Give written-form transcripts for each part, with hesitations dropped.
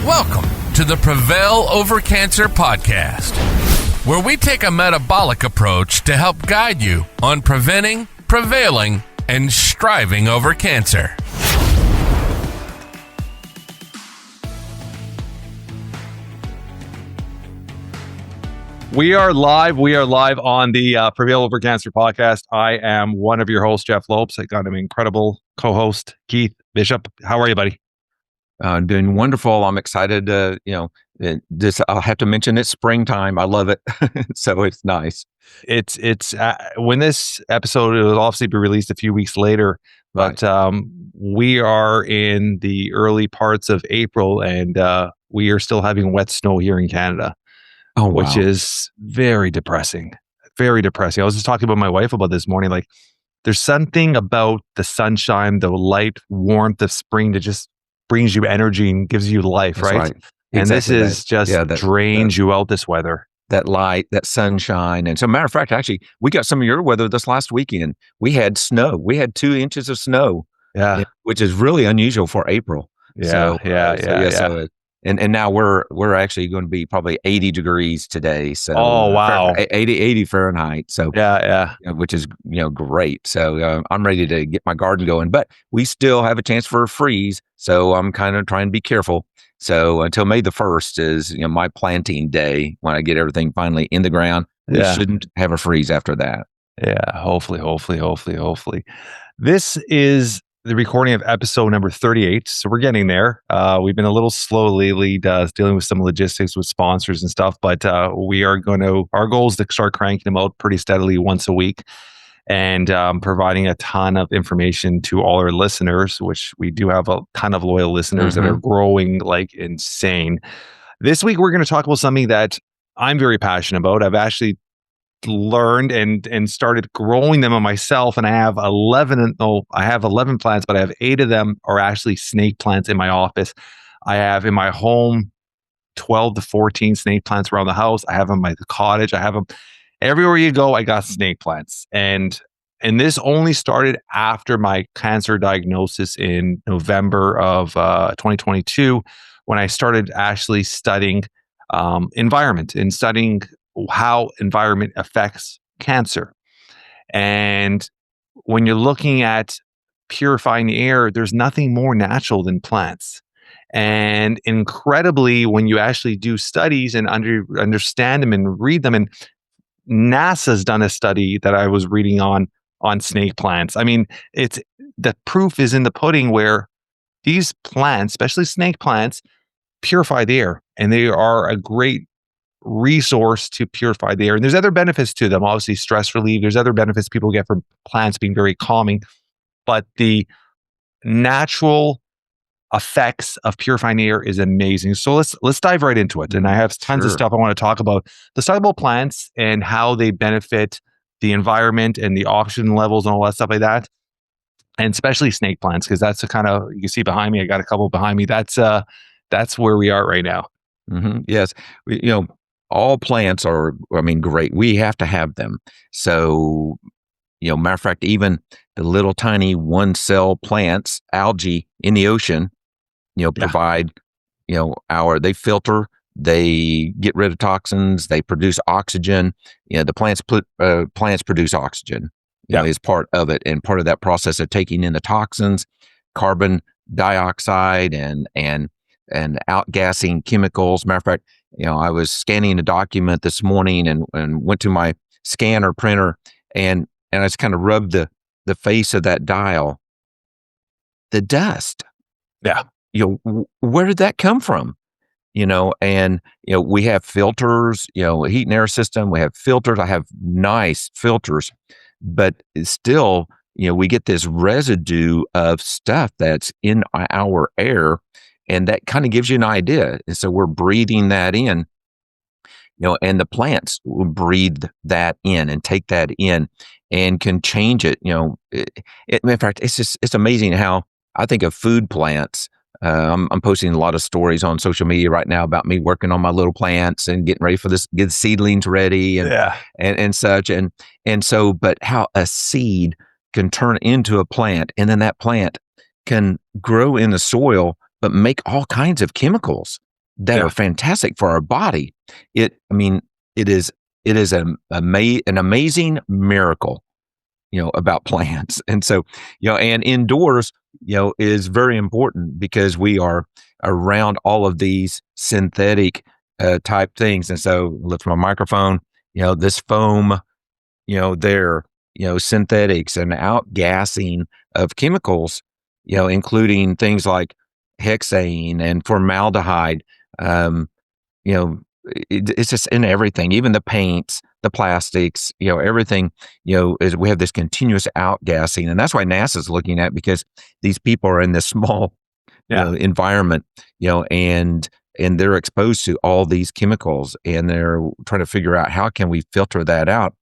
Welcome to the Prevail Over Cancer Podcast, where we take a metabolic approach to help guide you on preventing, prevailing, and striving over cancer. We are live on the Prevail Over Cancer Podcast. I am one of your hosts, Jeff Lopes. I got an incredible co-host, Keith Bishop. How are you, buddy? Doing wonderful. I'm excited. I'll have to mention it's springtime. I love it. So it's nice. It's when this episode will obviously be released a few weeks later, but we are in the early parts of April, and we are still having wet snow here in Canada. Oh, wow. Which is very depressing. Very depressing. I was just talking about my wife about this morning. Like, there's something about the sunshine, the light warmth of spring that just brings you energy and gives you life, That's right? And exactly this is just drains you out, this weather. That light, that sunshine. And so, matter of fact, actually, we got some of your weather this last weekend. We had snow. We had 2 inches of snow. Yeah. Which is really unusual for April. Yeah. And now we're actually going to be probably 80 degrees today. So oh, wow. 80 Fahrenheit. So which is great. So I'm ready to get my garden going, but we still have a chance for a freeze. So I'm kind of trying to be careful. So until May the 1st is my planting day when I get everything finally in the ground. We shouldn't have a freeze after that. Yeah, hopefully. This is the recording of episode number 38. So we're getting there. We've been a little slow lately dealing with some logistics with sponsors and stuff, but our goal is to start cranking them out pretty steadily once a week and providing a ton of information to all our listeners, which we do have a ton of loyal listeners that are growing like insane. This week, we're going to talk about something that I'm very passionate about. I've actually learned and started growing them on myself, and I have 11 plants, but I have 8 of them are actually snake plants in my office. I have in my home 12 to 14 snake plants around the house. I have them at the cottage. I have them everywhere you go. I got snake plants, and this only started after my cancer diagnosis in November of 2022, when I started actually studying environment and studying how environment affects cancer. And when you're looking at purifying the air, there's nothing more natural than plants. And incredibly, when you actually do studies and understand them and read them, and NASA's done a study that I was reading on snake plants. I mean, it's the proof is in the pudding, where these plants, especially snake plants, purify the air, and they are a great resource to purify the air. And there's other benefits to them, obviously stress relief. There's other benefits people get from plants being very calming, but the natural effects of purifying the air is amazing. So let's dive right into it. And I have tons of stuff I want to talk about. Let's talk about plants and how they benefit the environment and the oxygen levels and all that stuff like that. And especially snake plants, because that's the kind of, you can see behind me, I got a couple behind me. That's where we are right now. Mm-hmm. Yes. All plants are, great. We have to have them. So, matter of fact, even the little tiny 1-cell plants, algae in the ocean, provide, they filter, they get rid of toxins, they produce oxygen. The plants produce oxygen, is part of it. And part of that process of taking in the toxins, carbon dioxide and outgassing chemicals. Matter of fact, I was scanning a document this morning and went to my scanner printer and I just kind of rubbed the face of that dial. The dust. Yeah. Where did that come from? We have filters, a heat and air system. We have filters. I have nice filters, but it's still, we get this residue of stuff that's in our air. And that kind of gives you an idea. And so we're breathing that in, and the plants will breathe that in and take that in and can change it. In fact, it's amazing how I think of food plants. I'm posting a lot of stories on social media right now about me working on my little plants and getting ready for this, get seedlings ready and such. And so, but how a seed can turn into a plant, and then that plant can grow in the soil but make all kinds of chemicals that are fantastic for our body. It is an amazing miracle, about plants. And so, and indoors, is very important because we are around all of these synthetic type things. And so lift my microphone, this foam, there, synthetics and outgassing of chemicals, including things like hexane and formaldehyde. It's just in everything, even the paints, the plastics, everything, is we have this continuous outgassing. And that's why NASA's looking at, because these people are in this small environment, and they're exposed to all these chemicals, and they're trying to figure out how can we filter that out,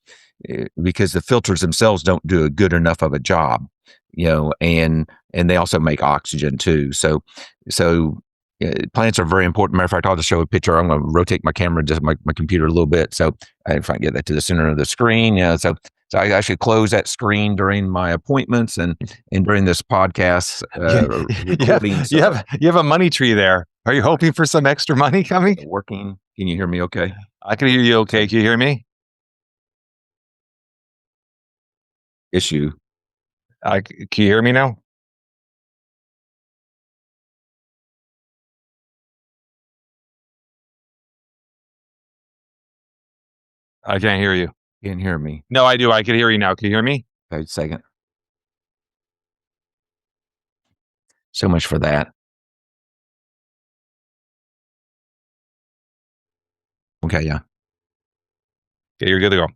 because the filters themselves don't do a good enough of a job, and they also make oxygen too. So plants are very important. Matter of fact, I'll just show a picture. I'm going to rotate my camera, just my computer a little bit. So if I can get that to the center of the screen. So I actually close that screen during my appointments and during this podcast. You have a money tree there. Are you hoping for some extra money coming? Working. Can you hear me okay? I can hear you okay. Can you hear me? Issue. Can you hear me now? I can't hear you. You can hear me. No, I do. I can hear you now. Can you hear me? Okay, a second. So much for that. Okay, yeah. Okay, you're good to go.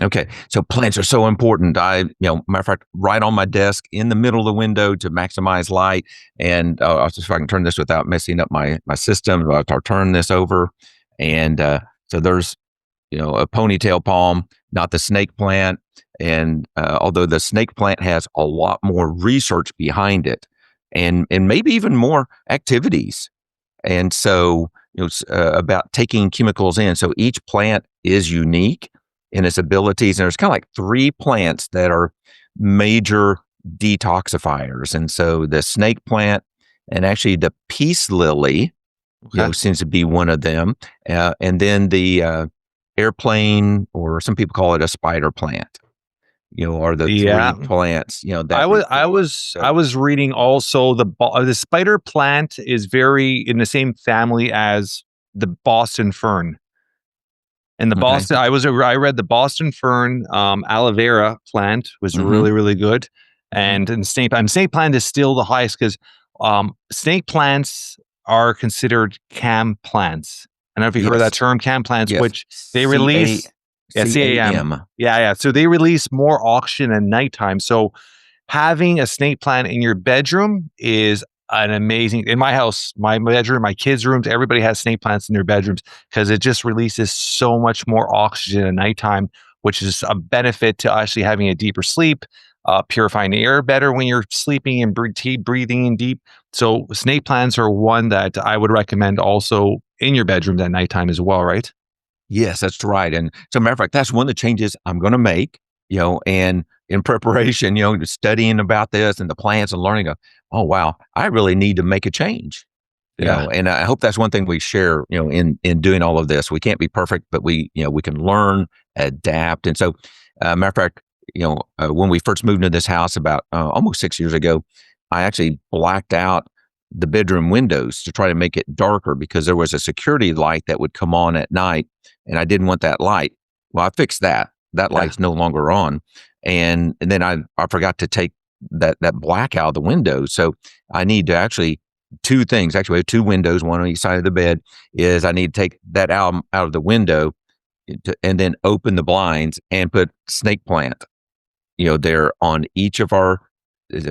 Okay, so plants are so important. Matter of fact, right on my desk in the middle of the window to maximize light. And I'll see if I can turn this without messing up my system. I'll turn this over. And so there's, a ponytail palm, not the snake plant. And although the snake plant has a lot more research behind it, and maybe even more activities. And so, it's about taking chemicals in. So each plant is unique in its abilities. And there's kind of like 3 plants that are major detoxifiers. And so the snake plant, and actually the peace lily, seems to be one of them. And then the airplane, or some people call it a spider plant, are the 3 plants, that I was reading also the spider plant is very in the same family as the Boston fern. And the Boston, I read the Boston fern, aloe vera plant was really, really good. And snake plant is still the highest, because snake plants are considered CAM plants. I don't know if you've heard that term, CAM plants, which they release CAM. Yeah. So they release more oxygen at nighttime. So having a snake plant in your bedroom is an amazing. In my house, my bedroom, my kids' rooms, everybody has snake plants in their bedrooms, because it just releases so much more oxygen at nighttime, which is a benefit to actually having a deeper sleep, purifying the air better when you're sleeping and breathing in deep. So snake plants are one that I would recommend also in your bedrooms at nighttime as well, right? Yes, that's right. And so, matter of fact, that's one of the changes I'm going to make, and in preparation, studying about this and the plants and learning, oh, wow, I really need to make a change. And I hope that's one thing we share, in doing all of this. We can't be perfect, but we can learn, adapt. And so, matter of fact, when we first moved into this house about almost 6 years ago, I actually blacked out the bedroom windows to try to make it darker, because there was a security light that would come on at night, and I didn't want that light. Well, I fixed that. That light's no longer on. And then I forgot to take that black out of the window. So I need to actually 2 things. Actually, we have 2 windows, one on each side of the bed. Is I need to take that out of the window and then open the blinds and put snake plant, there on each of our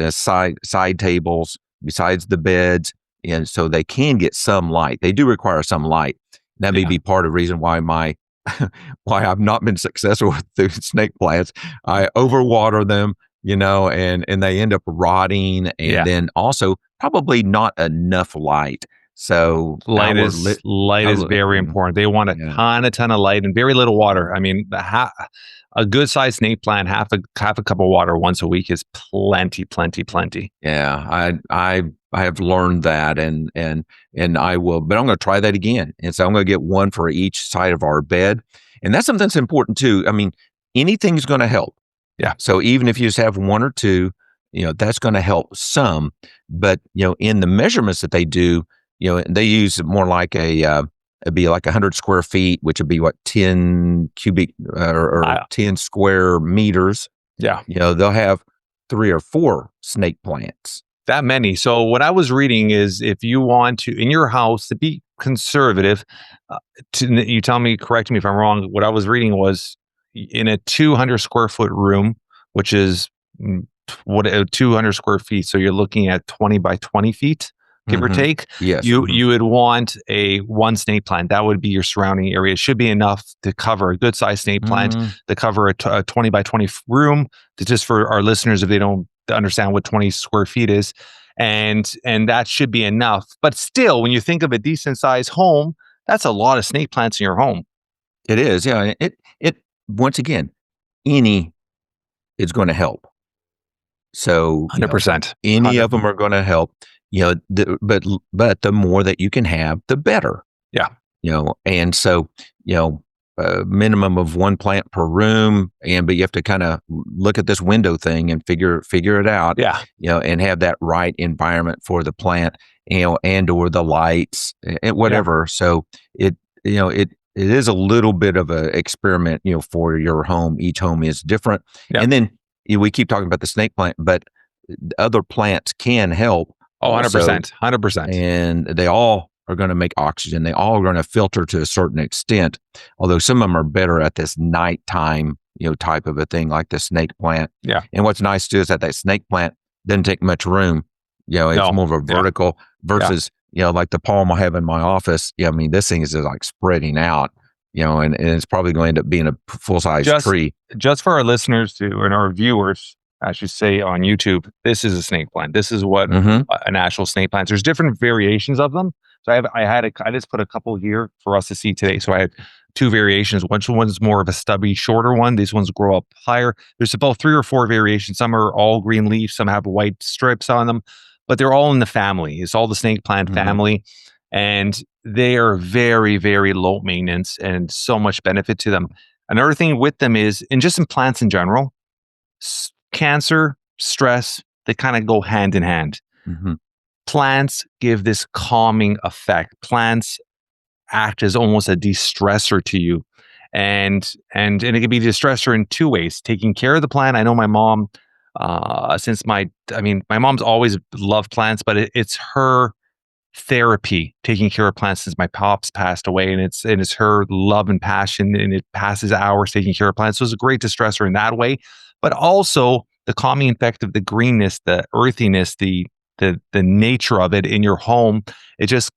side tables besides the beds, and so they can get some light. They do require some light. That may be part of the reason why why I've not been successful with the snake plants. I overwater them, and they end up rotting, and then also probably not enough light. So light is very important. They want a ton of light and very little water. I mean, a good sized snake plant, half a cup of water once a week is plenty. Yeah, I have learned that, and I will, but I'm going to try that again. And so I'm going to get one for each side of our bed, and that's something that's important too. I mean, anything's going to help. Yeah. So even if you just have one or two, that's going to help some. But in the measurements that they do, they use more like it'd be like 100 square feet, which would be 10 cubic or 10 square meters. Yeah. They'll have 3 or 4 snake plants. That many. So what I was reading is if you want to, in your house, to be conservative, you tell me, correct me if I'm wrong. What I was reading was in a 200 square foot room, which is 200 square feet. So you're looking at 20 by 20 feet, give or take. Yes. You would want one snake plant. That would be your surrounding area. It should be enough to cover a good sized snake plant to cover a 20 by 20 room. Just for our listeners, if they don't understand what 20 square feet is, and that should be enough. But still, when you think of a decent sized home, that's a lot of snake plants in your home. It is. Yeah. It once again, any is going to help. So 100%. Any of them are going to help. But the more that you can have, the better. Yeah. And so, a minimum of one plant per room, but you have to kind of look at this window thing and figure it out. Yeah. And have that right environment for the plant, and or the lights and whatever. Yeah. So it is a little bit of an experiment, for your home. Each home is different. Yeah. And then we keep talking about the snake plant, but other plants can help. Oh, 100%. 100%. And they all are going to make oxygen. They all are going to filter to a certain extent, although some of them are better at this nighttime, type of a thing, like the snake plant. Yeah. And what's nice too is that snake plant doesn't take much room. It's more of a vertical versus, like the palm I have in my office. Yeah, I mean, this thing is just like spreading out, and it's probably going to end up being a full-size tree. Just for our listeners and our viewers, I should say on YouTube, this is a snake plant. This is what an actual snake plant. There's different variations of them. So I just put a couple here for us to see today. So I had 2 variations. One's more of a stubby, shorter one. These ones grow up higher. There's about 3 or 4 variations. Some are all green leaf. Some have white strips on them, but they're all in the family. It's all the snake plant family. And they are very, very low maintenance and so much benefit to them. Another thing with them is, and just in plants in general, cancer, stress, they kind of go hand in hand. Plants give this calming effect. Plants act as almost a de-stressor to you. And it can be a de-stressor in 2 ways. Taking care of the plant. I know my mom, my mom's always loved plants, but it's her therapy, taking care of plants since my pops passed away. And it's her love and passion, and it passes hours taking care of plants. So it's a great de-stressor in that way. But also the calming effect of the greenness, the earthiness, the nature of it in your home, it just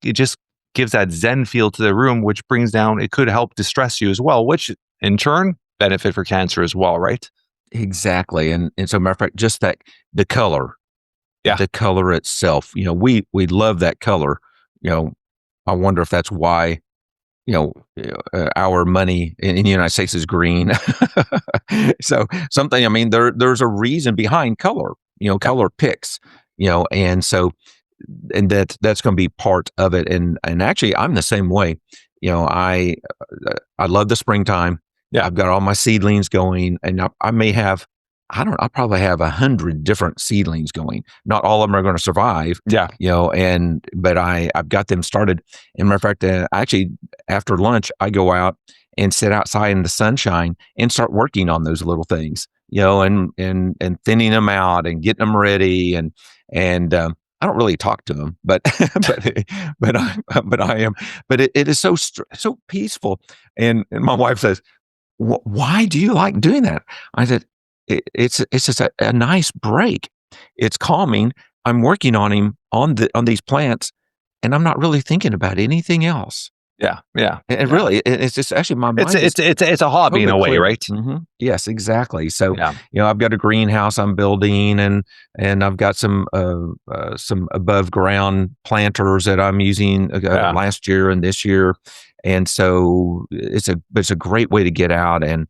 gives that zen feel to the room, which brings down, it could help distress you as well, which in turn benefit for cancer as well, right? Exactly. And so matter of fact, just that the color, the color itself, we love that color. I wonder if that's why, our money in the United States is green. So something, there's a reason behind color, color picks. And so, and that's going to be part of it. And actually, I'm the same way. I love the springtime. Yeah, I've got all my seedlings going, and I may have, I'll probably have 100 different seedlings going. Not all of them are going to survive. Yeah, but I've got them started. And matter of fact, actually, after lunch, I go out and sit outside in the sunshine and start working on those little things. And thinning them out and getting them ready, and I don't really talk to them, but I am. But it is so peaceful. And my wife says, "Why do you like doing that?" I said, "It's just a nice break. It's calming. I'm working on these plants, and I'm not really thinking about anything else." Yeah. And really, it's just actually my mind. It's a hobby in a way, right? Mm-hmm. Yes, exactly. So, I've got a greenhouse I'm building, and I've got some above ground planters that I'm using last year and this year, and so it's a great way to get out and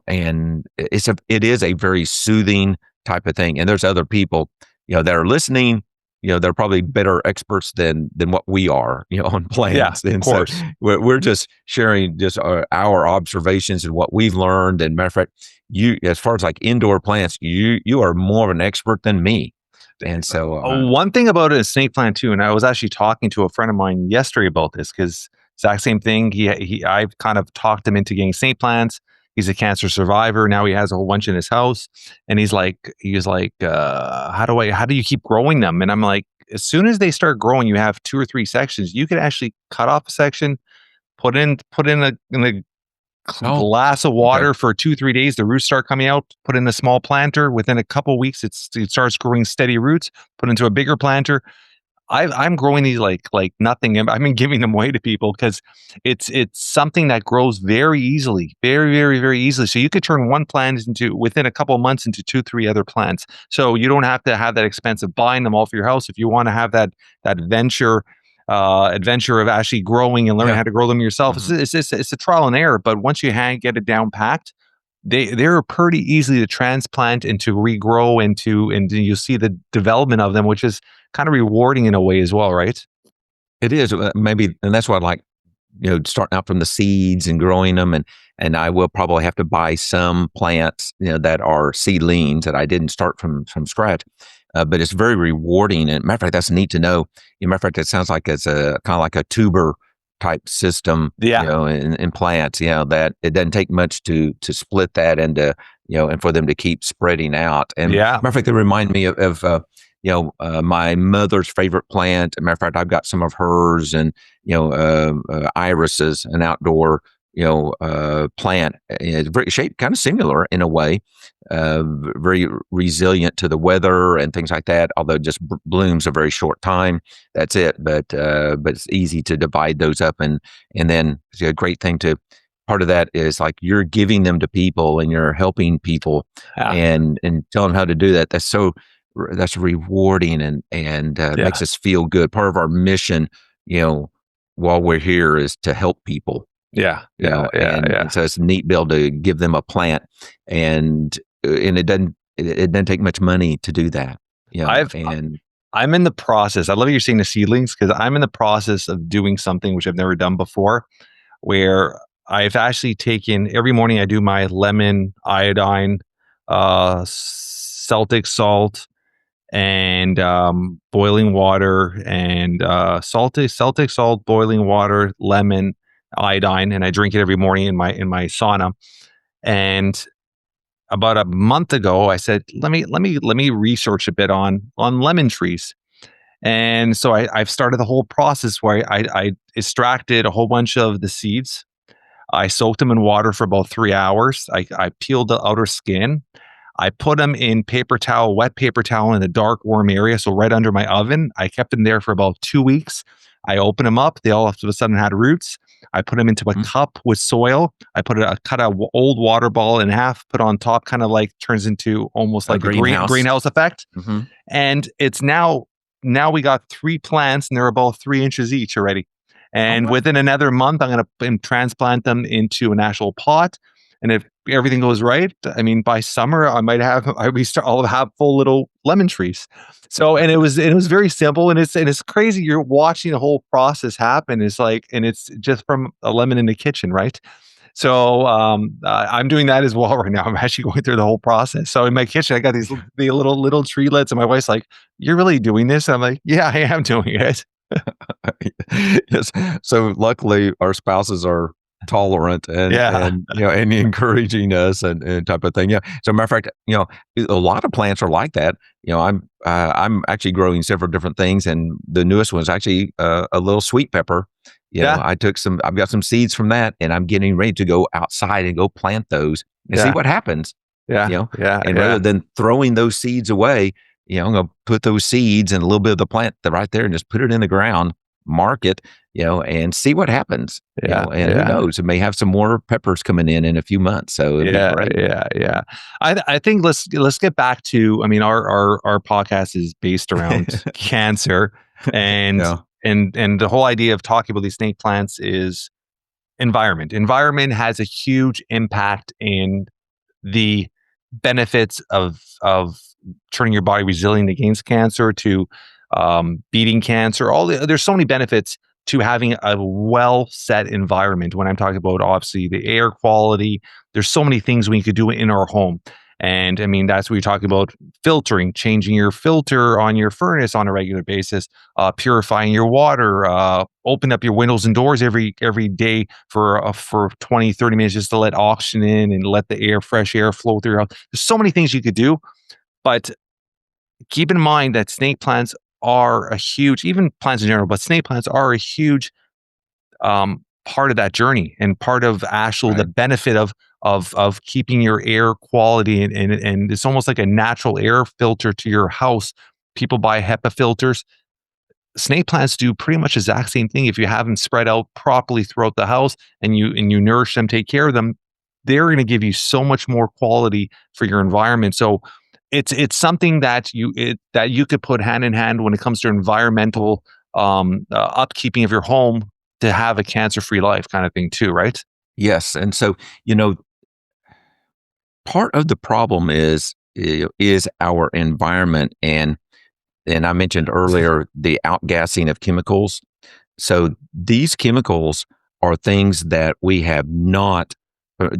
and it is a very soothing type of thing. And there's other people, that are listening, they're probably better experts than what we are, on plants. Yeah, and of course. So we're just sharing just our observations and what we've learned. And matter of fact, as far as like indoor plants, you are more of an expert than me. And so one thing about a snake plant too, and I was actually talking to a friend of mine yesterday about this, because exact same thing. I've kind of talked him into getting snake plants. He's a cancer survivor. Now he has a whole bunch in his house, and he's like, how do you keep growing them? And I'm like, as soon as they start growing, you have 2 or 3 sections. You could actually cut off a section, put in a glass of water for 2-3 days. The roots start coming out. Put in a small planter. Within a couple weeks, it starts growing steady roots. Put into a bigger planter. I'm growing these like nothing. I've been giving them away to people because it's something that grows very easily, very, very, very easily. So you could turn one plant within a couple of months into 2-3 other plants. So you don't have to have that expense of buying them all for your house. If you want to have that adventure of actually growing and learning how to grow them yourself, it's a trial and error. But once you get it down packed, they're pretty easily to transplant and to regrow and you see the development of them, which is kind of rewarding in a way as well, right? It is maybe, and that's why I like, starting out from the seeds and growing them, and I will probably have to buy some plants, that are seedlings that I didn't start from scratch. But it's very rewarding. And matter of fact, that's neat to know. Matter of fact, it sounds like it's a kind of like a tuber type system, in plants, that it doesn't take much to split that into, and for them to keep spreading out. And matter of fact, they remind me of my mother's favorite plant. Matter of fact, I've got some of hers, and irises, an outdoor plant. It's very shaped kind of similar in a way, very resilient to the weather and things like that. Although it just blooms a very short time. That's it. But it's easy to divide those up, and then it's a great thing to. Part of that is like you're giving them to people and you're helping people and telling them how to do that. That's rewarding and makes us feel good. Part of our mission, while we're here, is to help people. And so it's neat to be able to give them a plant, and it doesn't take much money to do that. I'm in the process. I love you're seeing the seedlings, because I'm in the process of doing something which I've never done before, where I've actually taken every morning. I do my lemon, iodine, Celtic salt, and boiling water, and Celtic salt, boiling water, lemon, iodine, and I drink it every morning in my sauna. And about a month ago, I said, let me research a bit on lemon trees. And so I've started the whole process where I extracted a whole bunch of the seeds. I soaked them in water for about 3 hours. I peeled the outer skin. I put them in wet paper towel in a dark, warm area, so right under my oven. I kept them there for about 2 weeks. I opened them up. They all of a sudden had roots. I put them into a cup with soil. I cut an old water ball in half, put on top, kind of like turns into almost like a greenhouse effect. And it's now we got 3 plants, and they're about 3 inches each already. And within another month, I'm going to transplant them into an actual pot. And if everything goes right, I mean, by summer, I'll have full little lemon trees. So, and it was very simple, and it's crazy. You're watching the whole process happen. It's like, and it's just from a lemon in the kitchen, right? So, I'm doing that as well right now. I'm actually going through the whole process. So in my kitchen, I got the little treelets, and my wife's like, "You're really doing this?" I'm like, "Yeah, I am doing it." Yes. So luckily, our spouses are tolerant and encouraging us and type of thing. Yeah. So matter of fact, a lot of plants are like that. I'm actually growing several different things, and the newest one is actually a little sweet pepper. I've got some seeds from that, and I'm getting ready to go outside and go plant those and see what happens. Rather than throwing those seeds away, I'm going to put those seeds and a little bit of the plant right there and just put it in the ground, mark it, and see what happens. Who knows? It may have some more peppers coming in a few months. So it'd be great. I think let's get back to. I mean, our podcast is based around cancer, and the whole idea of talking about these snake plants is environment. Environment has a huge impact in the benefits of turning your body resilient against cancer, to beating cancer. There's so many benefits to having a well set environment. When I'm talking about, obviously, the air quality, there's so many things we could do in our home. And I mean, that's what you're talking about: filtering, changing your filter on your furnace on a regular basis, purifying your water, open up your windows and doors every day for 20, 30 minutes, just to let oxygen in and let the fresh air flow through your house. There's so many things you could do, but keep in mind that snake plants are a huge, even plants in general, but snake plants are a huge part of that journey, and part of actual the benefit of keeping your air quality, and it's almost like a natural air filter to your house. People buy HEPA filters. Snake plants do pretty much the exact same thing. If you have them spread out properly throughout the house, and you nourish them, take care of them, they're going to give you so much more quality for your environment. So it's something that you could put hand in hand when it comes to environmental upkeeping of your home, to have a cancer-free life kind of thing too, right? Yes. And so, part of the problem is our environment. And I mentioned earlier the outgassing of chemicals. So these chemicals are things that we have not,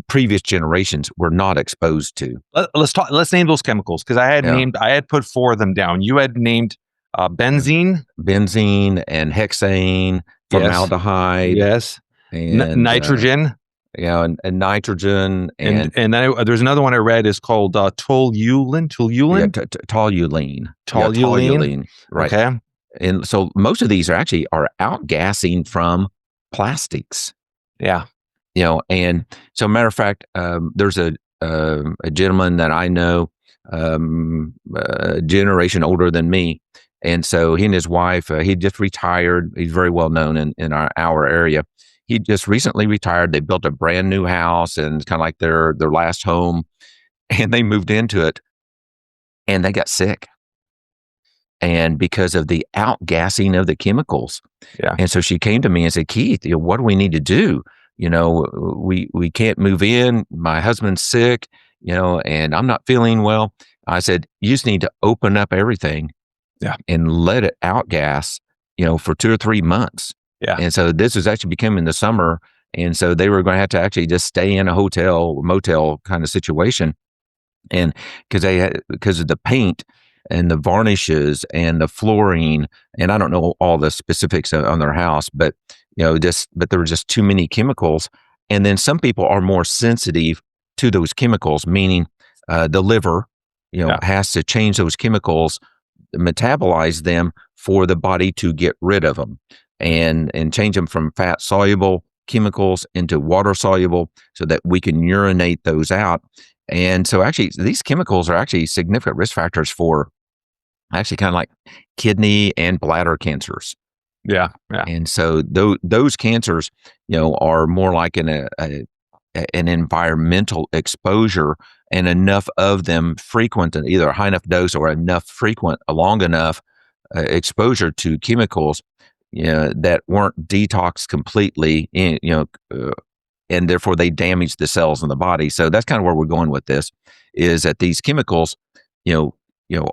previous generations were not exposed to. Let's name those chemicals, because I had put 4 of them down. You had named benzene and hexane, formaldehyde, and nitrogen. And nitrogen, and then there's another one I read is called toluene. Toluene, right? Okay. And so most of these are outgassing from plastics. Yeah. And so, matter of fact, there's a gentleman that I know, a generation older than me. And so he and his wife, he just retired. He's very well known in our area. He just recently retired. They built a brand new house, and it's kind of like their last home. And they moved into it, and they got sick. And because of the outgassing of the chemicals. Yeah. And so she came to me and said, Keith, what do we need to do? We can't move in. My husband's sick, and I'm not feeling well. I said, you just need to open up everything. Yeah. And let it outgas, for 2 or 3 months. Yeah. And so this was actually becoming the summer. And so they were going to have to actually just stay in a motel kind of situation. And because of the paint and the varnishes and the flooring, and I don't know all the specifics on their house, but but there were just too many chemicals. And then some people are more sensitive to those chemicals, meaning the liver, has to change those chemicals, metabolize them for the body to get rid of them, and change them from fat soluble chemicals into water soluble, so that we can urinate those out. And so actually these chemicals are actually significant risk factors for actually kind of like kidney and bladder cancers. Yeah. And so those cancers, are more like an environmental exposure, and enough of them frequent, and either a high enough dose or enough frequent, a long enough exposure to chemicals, that weren't detoxed completely, and therefore they damage the cells in the body. So that's kind of where we're going with this, is that these chemicals,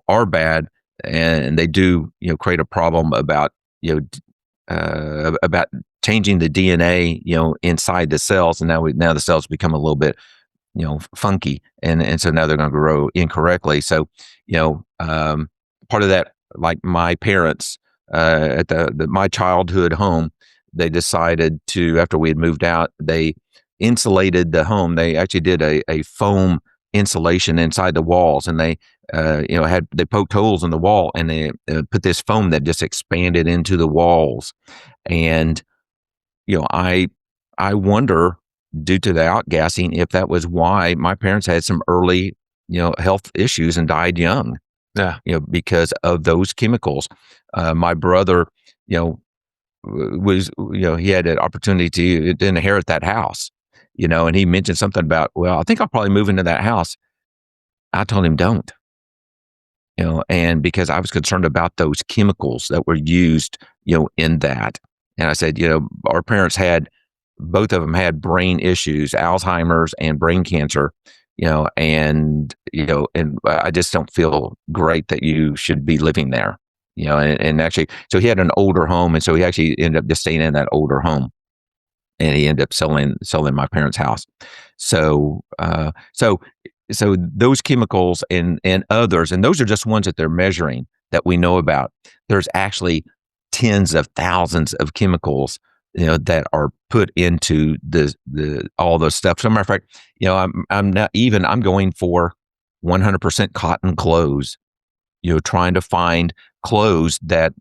are bad, and they do, create a problem about changing the DNA, inside the cells. And now the cells become a little bit, funky. And so now they're going to grow incorrectly. So, part of that, like my parents, at my childhood home, they decided to, after we had moved out, they insulated the home. They actually did a foam insulation inside the walls, and they they poked holes in the wall, and they put this foam that just expanded into the walls. And I wonder, due to the outgassing, if that was why my parents had some early health issues and died young. Yeah. Because of those chemicals. My brother, was he had an opportunity to inherit that house, and he mentioned something about, well, I think I'll probably move into that house. I told him don't. And because I was concerned about those chemicals that were used, in that. And I said, our parents had both of them had brain issues, Alzheimer's and brain cancer, and I just don't feel great that you should be living there, and actually, so he had an older home, and so he actually ended up just staying in that older home, and he ended up selling my parents' house. So those chemicals and others, and those are just ones that they're measuring that we know about. There's actually tens of thousands of chemicals, that are put into the all those stuff. So, matter of fact, I'm going for 100% cotton clothes. Trying to find clothes that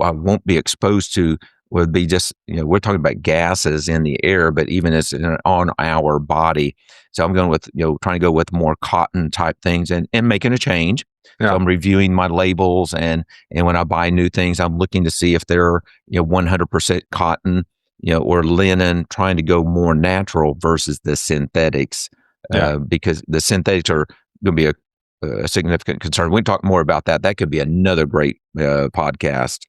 I won't be exposed to. Would be just, we're talking about gases in the air, but even as on our body. So I'm going with, trying to go with more cotton type things and making a change. Yeah. So I'm reviewing my labels, and when I buy new things, I'm looking to see if they're, 100% cotton, or linen, trying to go more natural versus the synthetics, because the synthetics are going to be a significant concern. We can talk more about that. That could be another great podcast.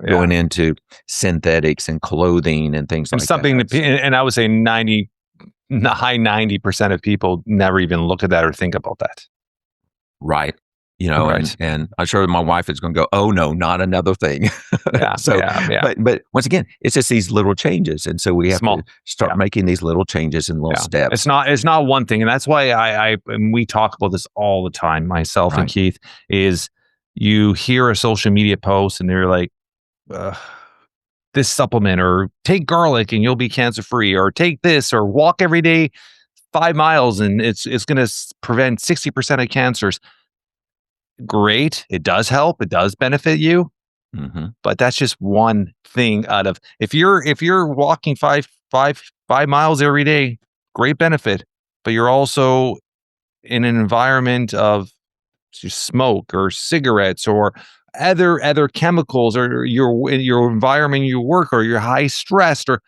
Going into synthetics and clothing and things like something that. And I would say high 90% of people never even look at that or think about that. Right. And I'm sure my wife is going to go, "Oh no, not another thing." But once again, it's just these little changes, and so we have to start making these little changes in little steps. It's not one thing, and that's why and we talk about this all the time, myself and Keith. Is you hear a social media post and they're like, "This supplement," or "Take garlic and you'll be cancer free," or "Take this," or "Walk every day 5 miles and it's going to prevent 60% of cancers." Great. It does help. It does benefit you. Mm-hmm. But that's just one thing out of, if you're walking five miles every day, great benefit, but you're also in an environment of smoke or cigarettes or other chemicals, or your environment, you work, or you're high stressed, or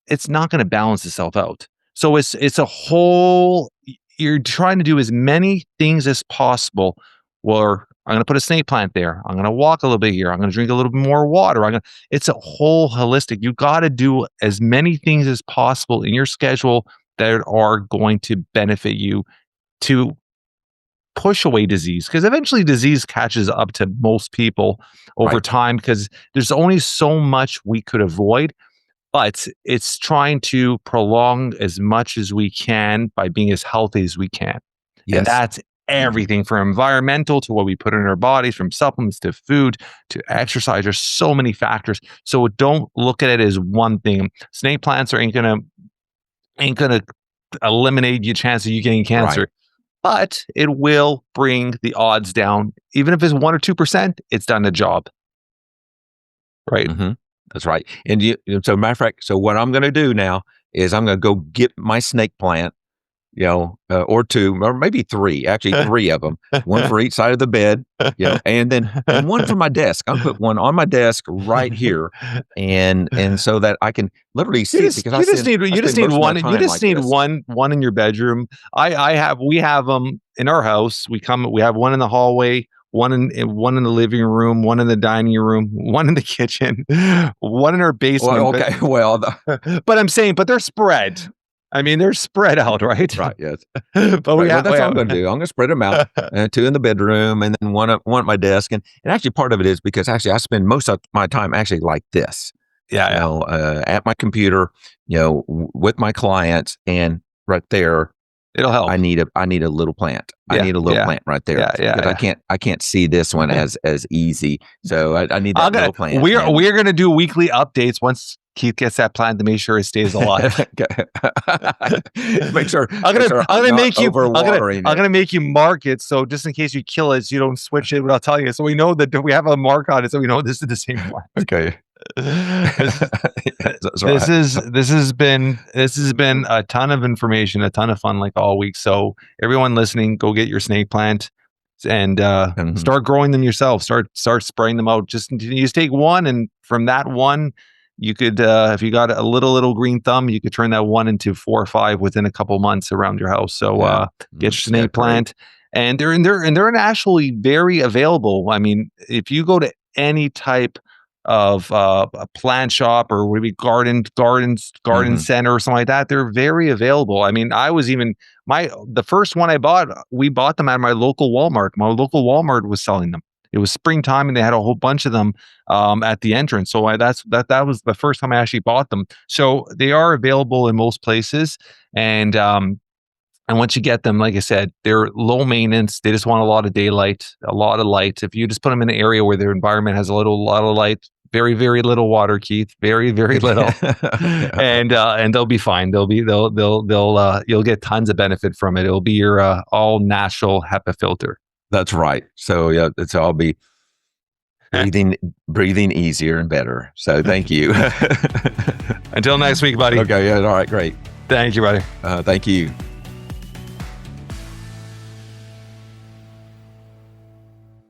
it's not going to balance itself out. So it's a whole, you're trying to do as many things as possible. Or I'm going to put a snake plant there. I'm going to walk a little bit here. I'm going to drink a little bit more water. It's a whole holistic. You got to do as many things as possible in your schedule that are going to benefit you to push away disease. Because eventually disease catches up to most people over time, because there's only so much we could avoid. But it's trying to prolong as much as we can by being as healthy as we can. Yes. And that's everything from environmental to what we put in our bodies, from supplements to food to exercise. There's so many factors. So don't look at it as one thing. Snake plants ain't gonna eliminate your chance of you getting cancer, but it will bring the odds down. Even if it's 1 or 2%, it's done the job. Right. Mm-hmm. That's right. And so matter of fact, so what I'm going to do now is I'm going to go get my snake plant. Or 2, or maybe 3, actually 3 of them, one for each side of the bed, and one for my desk. I'll put one on my desk right here, and so that I can literally see it, because you just need one in your bedroom. We have them in our house. We have one in the hallway, one in the living room, one in the dining room, one in the kitchen, one in our basement. Well, but I'm saying, but they're spread. I mean, they're spread out, right? Right, yes. But that's what I'm going to do. I'm going to spread them out, 2 in the bedroom, and then one at my desk. And actually, part of it is because actually I spend most of my time actually like this. At my computer, with my clients, and right there, it'll help. I need a little plant. I need a little plant right there. Because I can't see this one as easy. So I need that little plant. We're going to do weekly updates once Keith gets that plant to make sure it stays alive. Make sure. I'm gonna make you mark it, so just in case you kill it, so you don't switch it without telling you. So we know that we have a mark on it, so we know this is the same one. Okay. This has been a ton of information, a ton of fun, like all week. So everyone listening, go get your snake plant and start growing them yourself. Start spraying them out. Just take one, and from that one, you could, if you got a little green thumb, you could turn that 1 into 4 or 5 within a couple months around your house. So get your snake plant, and they're actually very available. I mean, if you go to any type a plant shop or maybe garden center or something like that. They're very available. I mean, I was even the first one I bought, we bought them at my local Walmart. My local Walmart was selling them. It was springtime and they had a whole bunch of them at the entrance. So that was the first time I actually bought them. So they are available in most places. And once you get them, like I said, they're low maintenance. They just want a lot of daylight, a lot of light. If you just put them in an area where their environment has a lot of light, very, very little water, Keith, very, very little, and they'll be fine. You'll get tons of benefit from it. It'll be your all natural HEPA filter. That's right. So yeah, I'll be breathing easier and better. So thank you. Until next week, buddy. Okay. Yeah. All right. Great. Thank you, buddy. Thank you.